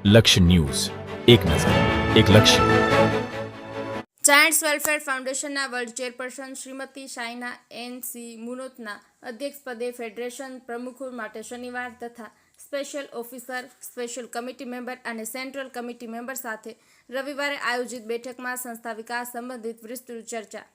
લક્ષ્ય ન્યૂઝ, એક નજર, એક લક્ષ્ય. જાયન્ટ્સ વેલફેર ફાઉન્ડેશનના વર્લ્ડ ચેરપર્સન શ્રીમતી શાઇના એન.સી. મુનોતના અધ્યક્ષપદે ફેડરેશન પ્રમુખો માટે શનિવાર તથા special officer, special committee member અને સેન્ટ્રલ કમિટી મેમ્બર સાથે રવિવારે આયોજિત બેઠકમાં સંસ્થા વિકાસ સંબંધિત વિસ્તૃત ચર્ચા.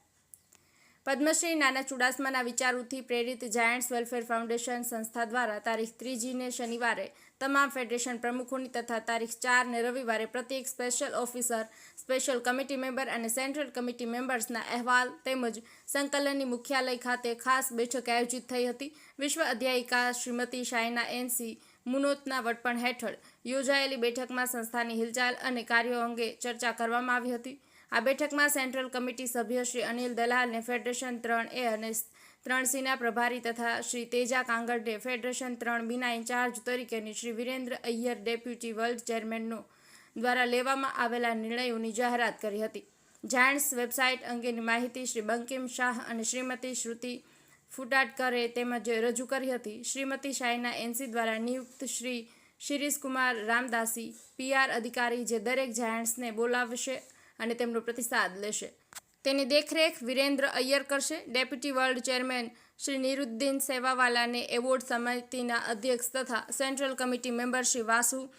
પદ્મશ્રી નાના ચુડાસમાના વિચારોથી પ્રેરિત જાયન્ટ્સ વેલફેર ફાઉન્ડેશન સંસ્થા દ્વારા તારીખ 3 શનિવારે તમામ ફેડરેશન પ્રમુખોની તથા તારીખ 4 રવિવારે પ્રત્યેક special officer, special committee member અને સેન્ટ્રલ કમિટી મેમ્બર્સના અહેવાલ તેમજ સંકલનની મુખ્યાલય ખાતે ખાસ બેઠક આયોજિત થઈ હતી. વિશ્વ અધ્યાયિકા શ્રીમતી શાઇના એન.સી. મુનોતના વડપણ હેઠળ યોજાયેલી બેઠકમાં સંસ્થાની હિલચાલ અને કાર્યો અંગે ચર્ચા કરવામાં આવી હતી. આ બેઠકમાં સેન્ટ્રલ કમિટી સભ્ય શ્રી અનિલ દલાલને ફેડરેશન 3A અને 3Cના પ્રભારી તથા શ્રી તેજા કાંગડને ફેડરેશન 3Bના ઇન્ચાર્જ તરીકેની શ્રી વિરેન્દ્ર અય્યર ડેપ્યુટી વર્લ્ડ ચેરમેનનો દ્વારા લેવામાં આવેલા નિર્ણયોની જાહેરાત કરી હતી. જાયન્ટ્સ વેબસાઇટ અંગેની માહિતી શ્રી બંકિમ શાહ અને શ્રીમતી શ્રુતિ ફુટાટકરે તેમજ રજૂ કરી હતી. શ્રીમતી શાઇના એન.સી. દ્વારા નિયુક્ત શ્રી શિરીષકુમાર રામદાસી PR અધિકારી જે દરેક જાયન્ટ્સને બોલાવશે અને તેમનો પ્રતિસાદ લેશે. તેની દેખરેખ વિરેન્દ્ર અય્યર કરશે. Deputy world chairman Shri Niruddin સેવાવાલાને એવોર્ડ સમિતિના અધ્યક્ષ તથા સેન્ટ્રલ કમિટી મેમ્બર શ્રી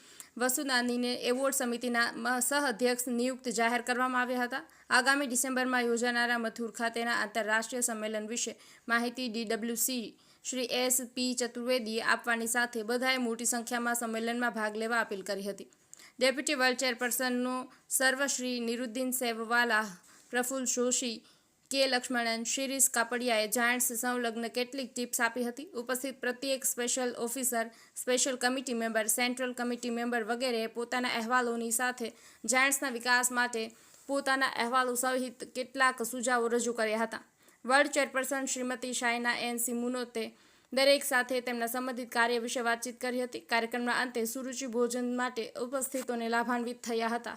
વસુનાનીને એવોર્ડ સમિતિના સહ-અધ્યક્ષ નિયુક્ત જાહેર કરવામાં આવ્યા હતા. આગામી ડિસેમ્બરમાં યોજાનારા મથુર ખાતેના આંતરરાષ્ટ્રીય સંમેલન વિશે માહિતી DWC શ્રી S.P. ચતુર્વેદીએ આપવાની સાથે બધાએ મોટી સંખ્યામાં સંમેલનમાં ભાગ લેવા અપીલ કરી હતી. ડેપ્યુટી વર્લ્ડ ચેરપર્સનનો સર્વ શ્રી નિરુદ્દીન સેવવાલા, પ્રફુલ્લ જોશી, કે. લક્ષ્મણન, શિરીષ કાપડિયાએ જાયન્ટ્સ સંલગ્ન કેટલીક ટિપ્સ આપી હતી. ઉપસ્થિત પ્રત્યેક special officer, special committee member, central committee member વગેરેએ પોતાના અહેવાલોની સાથે જાયન્ટ્સના વિકાસ માટે પોતાના અહેવાલો સહિત કેટલાક સુઝાવો રજૂ કર્યા હતા. World chairperson Shrimati Shaina N. મુનોતે દરેક સાથે તેમના સંબંધિત કાર્ય વિશે વાતચીત કરી હતી. કાર્યક્રમના અંતે સુરુચિ ભોજન માટે ઉપસ્થિતોને લાભાન્વિત થયા હતા.